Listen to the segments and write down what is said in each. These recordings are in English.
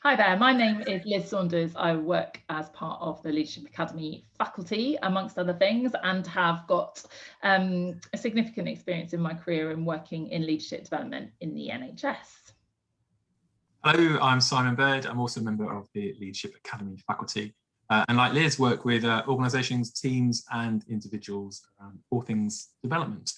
Hi there, my name is Liz Saunders. I work as part of the Leadership Academy faculty, amongst other things, and have got a significant experience in my career in working in leadership development in the NHS. Hello, I'm Simon Bird. I'm also a member of the Leadership Academy faculty. And like Liz, work with organisations, teams and individuals around all things development.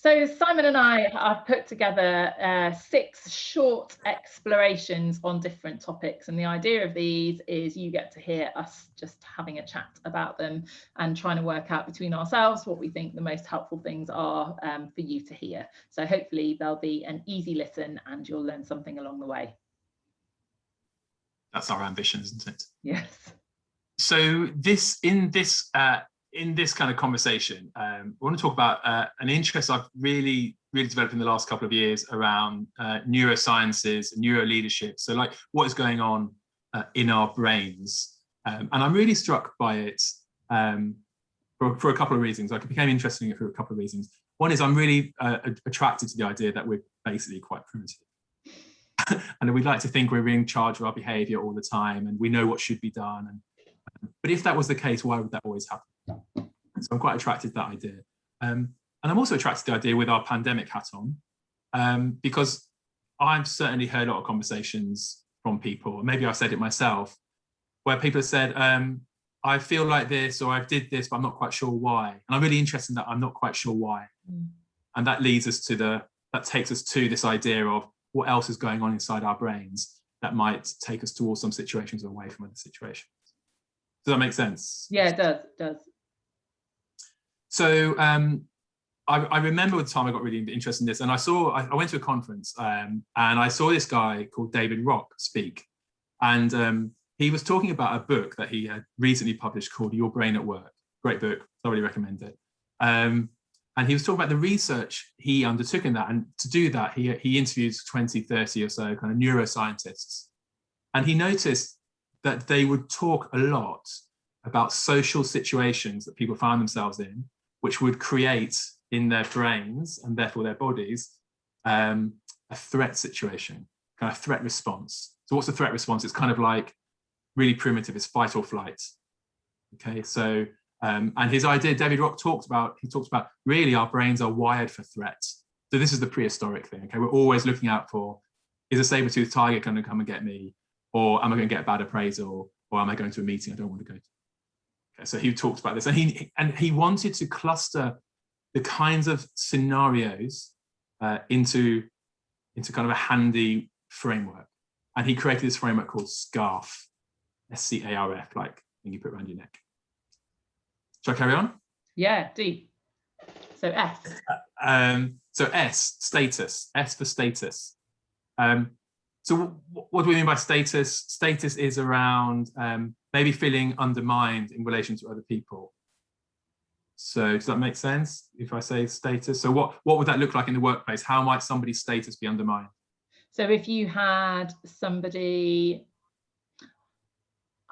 So Simon and I have put together 6 short explorations on different topics, and the idea of these is you get to hear us just having a chat about them and trying to work out between ourselves what we think the most helpful things are for you to hear. So hopefully they'll be an easy listen and you'll learn something along the way. That's our ambition, isn't it? Yes. So in this kind of conversation, I want to talk about an interest I've really developed in the last couple of years around neurosciences, neuro leadership. So like what is going on in our brains. And I'm really struck by it for a couple of reasons. I became interested in it for a couple of reasons. One is I'm really attracted to the idea that we're basically quite primitive. And we'd like to think we're in charge of our behavior all the time and we know what should be done. But if that was the case, why would that always happen? So I'm quite attracted to that idea. And I'm also attracted to the idea with our pandemic hat on, because I've certainly heard a lot of conversations from people, maybe I've said it myself, where people have said, I feel like this, or I did this, but I'm not quite sure why. And I'm really interested in that I'm not quite sure why. And that leads us to that takes us to this idea of what else is going on inside our brains that might take us towards some situations or away from other situations. Does that make sense? Yeah, it does. So I remember the time I got really interested in this, and I went to a conference and I saw this guy called David Rock speak, and he was talking about a book that he had recently published called Your Brain at Work. Great book, thoroughly recommend it. And he was talking about the research he undertook in that, and to do that he interviewed 20, 30 or so kind of neuroscientists, and he noticed that they would talk a lot about social situations that people found themselves in, which would create in their brains and therefore their bodies a threat situation, kind of threat response. So what's the threat response? It's kind of like really primitive, it's fight or flight. Okay, so and his idea, David Rock talks about really our brains are wired for threat. So this is the prehistoric thing. Okay, we're always looking out for, is a saber-toothed tiger going to come and get me, or am I going to get a bad appraisal, or am I going to a meeting I don't want to go to? Okay, so he talked about this, and he wanted to cluster the kinds of scenarios into kind of a handy framework, and he created this framework called SCARF, SCARF, like thing you put around your neck. Shall I carry on? Yeah, do. So S. So S, status. S for status. So what do we mean by status? Status is around maybe feeling undermined in relation to other people. So does that make sense if I say status? So what would that look like in the workplace? How might somebody's status be undermined? So if you had somebody,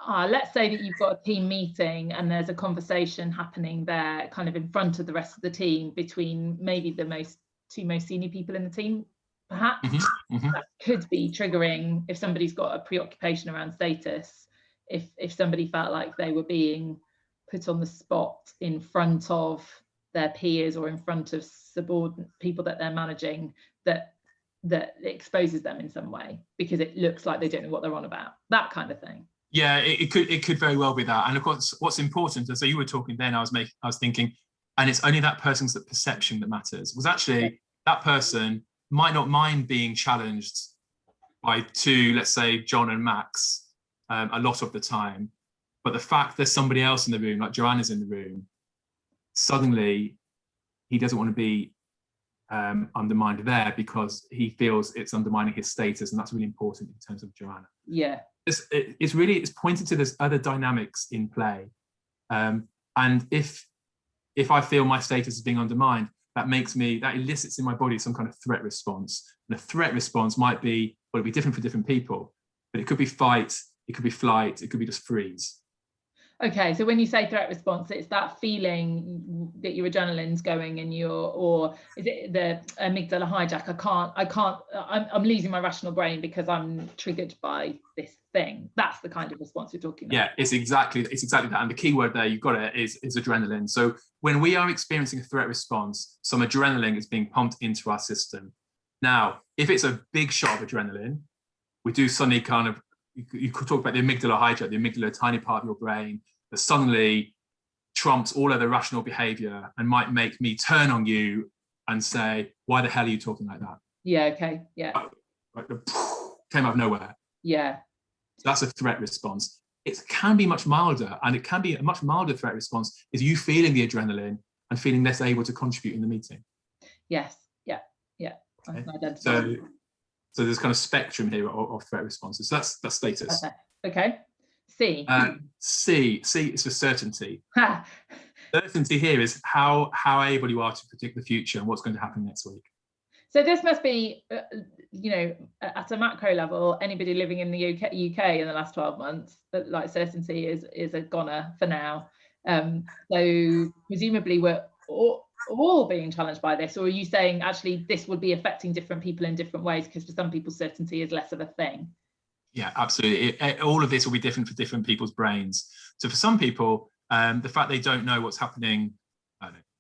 let's say that you've got a team meeting and there's a conversation happening there kind of in front of the rest of the team between maybe the two most senior people in the team, perhaps. That could be triggering if somebody's got a preoccupation around status, if somebody felt like they were being put on the spot in front of their peers or in front of subordinate people that they're managing, that exposes them in some way because it looks like they don't know what they're on about, that kind of thing. Yeah, it could very well be that. And of course, what's important, so you were talking then, I was thinking, and it's only that person's perception that matters, was actually that person might not mind being challenged by two, let's say John and Max, a lot of the time, but the fact there's somebody else in the room, like Joanna's in the room, suddenly he doesn't want to be undermined there because he feels it's undermining his status, and that's really important in terms of Joanna. Yeah, it's pointed to this other dynamics in play, and if I feel my status is being undermined, that elicits in my body some kind of threat response, and a threat response might be, different for different people, but it could be fight, it could be flight, it could be just freeze. Okay, so when you say threat response, it's that feeling that your adrenaline's going and or is it the amygdala hijack? I'm losing my rational brain because I'm triggered by this thing. That's the kind of response you're talking about. Yeah, it's exactly that. And the key word there, you've got it, is adrenaline. So when we are experiencing a threat response, some adrenaline is being pumped into our system. Now, if it's a big shot of adrenaline, we do suddenly kind of, you could talk about the amygdala hijack, the amygdala, a tiny part of your brain that suddenly trumps all other rational behavior and might make me turn on you and say, why the hell are you talking like that? Yeah, okay, yeah. Like came out of nowhere. Yeah. So that's a threat response. It can be much milder, and it can be a much milder threat response is you feeling the adrenaline and feeling less able to contribute in the meeting. Yes, yeah. Okay. So there's kind of spectrum here of threat responses. So that's status. Okay. C. C is for certainty. Certainty here is how able you are to predict the future and what's going to happen next week. So this must be, at a macro level, anybody living in the UK in the last 12 months, but like certainty is a goner for now. So presumably we're all being challenged by this, or are you saying actually this would be affecting different people in different ways because for some people certainty is less of a thing? Yeah, absolutely. All of this will be different for different people's brains. So for some people, the fact they don't know what's happening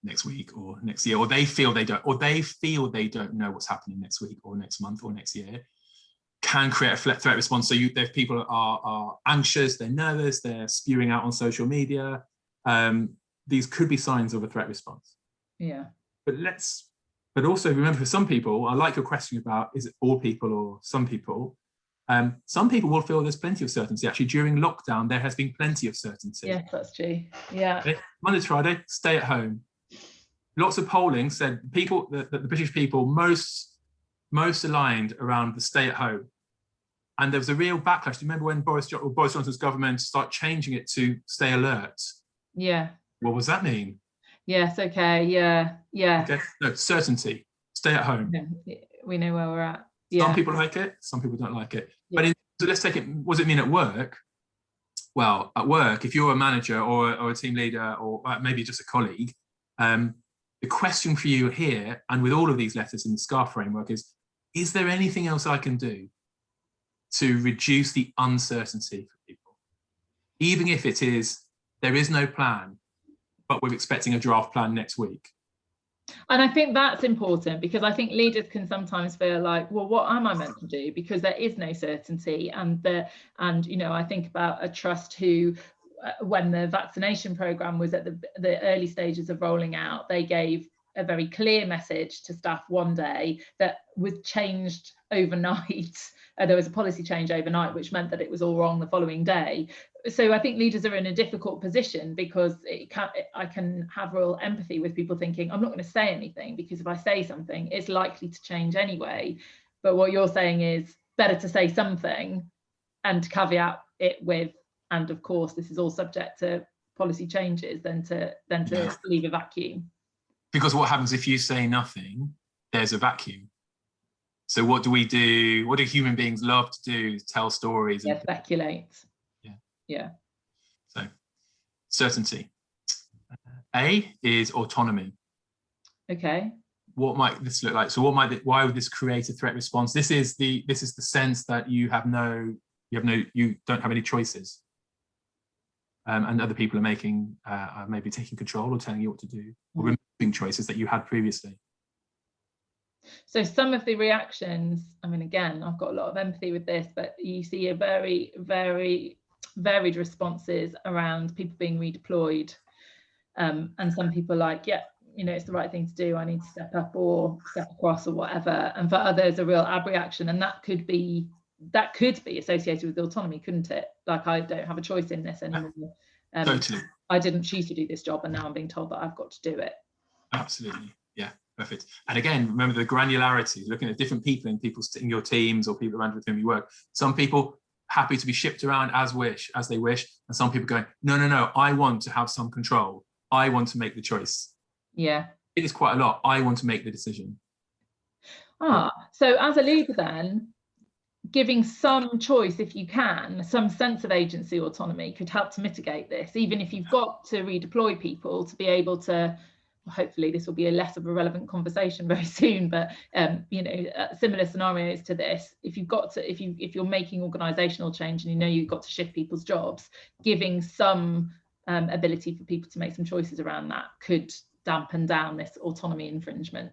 next week or next year, or they feel they don't know what's happening next week or next month or next year, can create a threat response. So if people are anxious, they're nervous, they're spewing out on social media, these could be signs of a threat response. Yeah. But also remember, for some people, I like your question about, is it all people or some people? Some people will feel there's plenty of certainty. Actually, during lockdown, there has been plenty of certainty. Yeah, that's true. Yeah. Okay? Monday to Friday, stay at home. Lots of polling said the British people most aligned around the stay at home. And there was a real backlash. Do you remember when Boris Johnson's government started changing it to stay alert? Yeah. What does that mean? Yes, okay, yeah. Okay. No, certainty, stay at home. We know where we're at. Yeah. Some people like it, some people don't like it. Yeah. So let's take it, what does it mean at work? Well, at work, if you're a manager or a team leader or maybe just a colleague, the question for you here, and with all of these letters in the SCAR framework, is there anything else I can do to reduce the uncertainty for people? Even if it is, there is no plan, but we're expecting a draft plan next week. And I think that's important because I think leaders can sometimes feel like, well, what am I meant to do? Because there is no certainty. And I think about a trust who, when the vaccination program was at the early stages of rolling out, they gave a very clear message to staff one day that was changed overnight. There was a policy change overnight, which meant that it was all wrong the following day. So I think leaders are in a difficult position because I can have real empathy with people thinking, I'm not going to say anything because if I say something, it's likely to change anyway. But what you're saying is better to say something and caveat it with, and of course, this is all subject to policy changes than to leave a vacuum. Because what happens if you say nothing, there's a vacuum. So what do we do? What do human beings love to do? Tell stories. Yeah, speculate. Yeah. So certainty. A is autonomy. Okay. What might this look like? So why would this create a threat response? This is the sense that you don't have any choices. And other people are maybe taking control or telling you what to do, or removing choices that you had previously. So some of the reactions, I mean, again, I've got a lot of empathy with this, but you see a very, very varied responses around people being redeployed. And some people are like, yeah, it's the right thing to do. I need to step up or step across or whatever. And for others, a real ab reaction. And that could be associated with autonomy, couldn't it? Like, I don't have a choice in this anymore. Totally. I didn't choose to do this job and now I'm being told that I've got to do it. Absolutely. Yeah, perfect. And again, remember the granularity, looking at different people in your teams or people around with whom you work. Some people happy to be shipped around as they wish, and some people going, no, I want to have some control. I want to make the choice. Yeah. It is quite a lot. I want to make the decision. So as a leader then, giving some choice, if you can, some sense of agency, autonomy, could help to mitigate this, even if you've got to redeploy people to be able to, hopefully this will be a less of a relevant conversation very soon, but you know, similar scenarios to this, if you've got to, if you're making organizational change and you know you've got to shift people's jobs, giving some ability for people to make some choices around that could dampen down this autonomy infringement.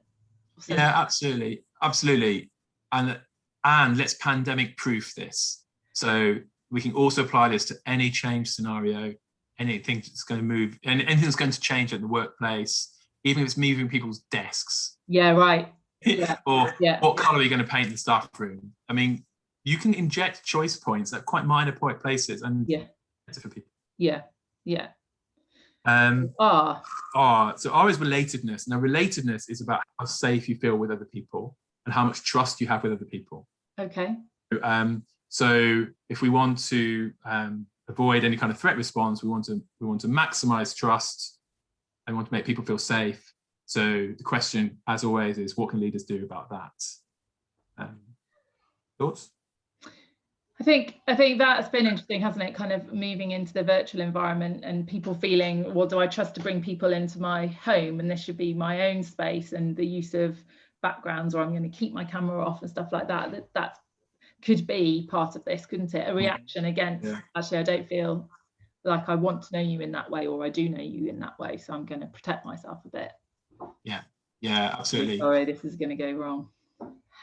So, yeah, absolutely, absolutely. And let's pandemic proof this. So we can also apply this to any change scenario, anything that's going to move, and anything that's going to change at the workplace, even if it's moving people's desks. Yeah, right. Yeah. Or what colour are you going to paint the staff room? I mean, you can inject choice points at quite minor places, and for people. Yeah, yeah. So R is relatedness. Now, relatedness is about how safe you feel with other people and how much trust you have with other people. Okay. So if we want to avoid any kind of threat response, we want to maximize trust and want to make people feel safe. So the question, as always, is what can leaders do about that? Thoughts? I think that's been interesting, hasn't it? Kind of moving into the virtual environment and people feeling, well, do I trust to bring people into my home and this should be my own space, and the use of backgrounds, or I'm going to keep my camera off and stuff like that. That could be part of this, couldn't it? A reaction against, actually, I don't feel like I want to know you in that way, or I do know you in that way, so I'm going to protect myself a bit. Yeah, absolutely. Sorry, this is going to go wrong.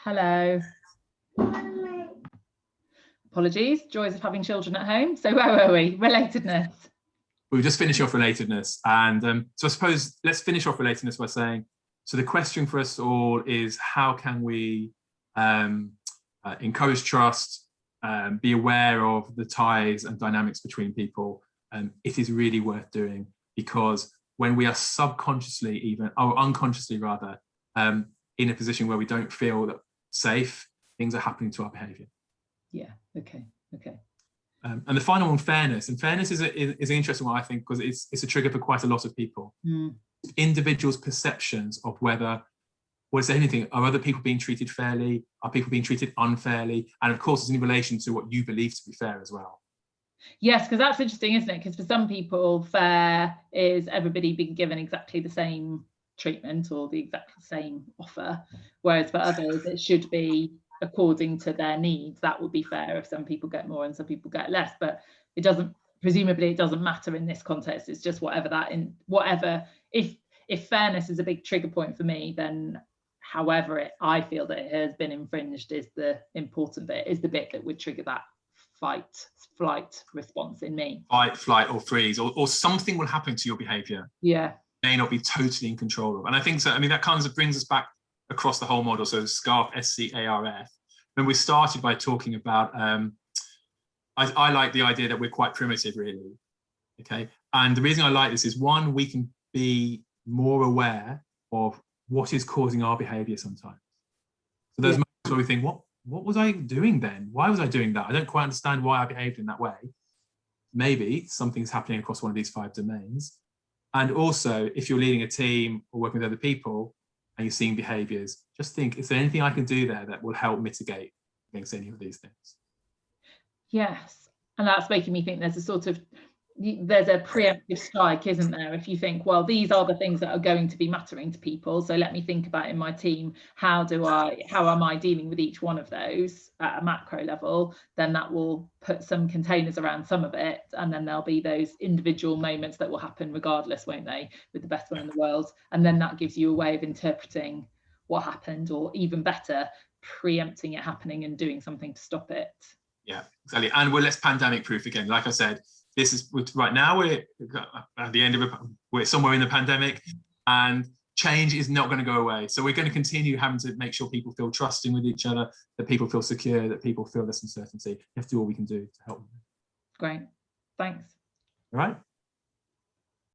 Hello. Apologies, joys of having children at home. So where were we? Relatedness. We'll just finish off relatedness. And so I suppose let's finish off relatedness by saying, so the question for us all is, how can we encourage trust, be aware of the ties and dynamics between people? It is really worth doing, because when we are subconsciously even, or unconsciously rather, in a position where we don't feel that safe, things are happening to our behavior. Yeah, okay. And the final one, fairness. And fairness is an interesting one, I think, because it's a trigger for quite a lot of people. Individuals' perceptions of whether, is there anything, are other people being treated fairly? Are people being treated unfairly? And of course, it's in relation to what you believe to be fair as well. Yes, because that's interesting, isn't it? Because for some people, fair is everybody being given exactly the same treatment or the exact same offer, whereas for others, it should be according to their needs. That would be fair if some people get more and some people get less, but it doesn't, presumably it doesn't matter in this context. It's just if fairness is a big trigger point for me, then however I feel that it has been infringed is the important bit, is the bit that would trigger that fight flight response in me. Fight, flight, or freeze, or something will happen to your behavior. Yeah, may not be totally in control of. And I think so. I mean, that kind of brings us back across the whole model. So SCARF, SCARF. When we started by talking about, I like the idea that we're quite primitive, really. Okay, and the reason I like this is, one, we can be more aware of what is causing our behavior sometimes. So there's moments where we think, what was I doing then? Why was I doing that? I don't quite understand why I behaved in that way. Maybe something's happening across one of these 5 domains. And also, if you're leading a team or working with other people and you're seeing behaviors, just think, is there anything I can do there that will help mitigate against any of these things? Yes, and that's making me think there's a preemptive strike, isn't there? If you think, well, these are the things that are going to be mattering to people, so let me think about in my team, how am I dealing with each one of those at a macro level, then that will put some containers around some of it, and then there'll be those individual moments that will happen regardless, won't they, with the best one in the world, and then that gives you a way of interpreting what happened, or even better, preempting it happening and doing something to stop it. Yeah, exactly. And we're less pandemic proof again. Like I said, this is right now, we're at the end of we're somewhere in the pandemic, and change is not going to go away. So we're going to continue having to make sure people feel trusting with each other, that people feel secure, that people feel this uncertainty. We have to do all we can do to help them. Great. Thanks. All right.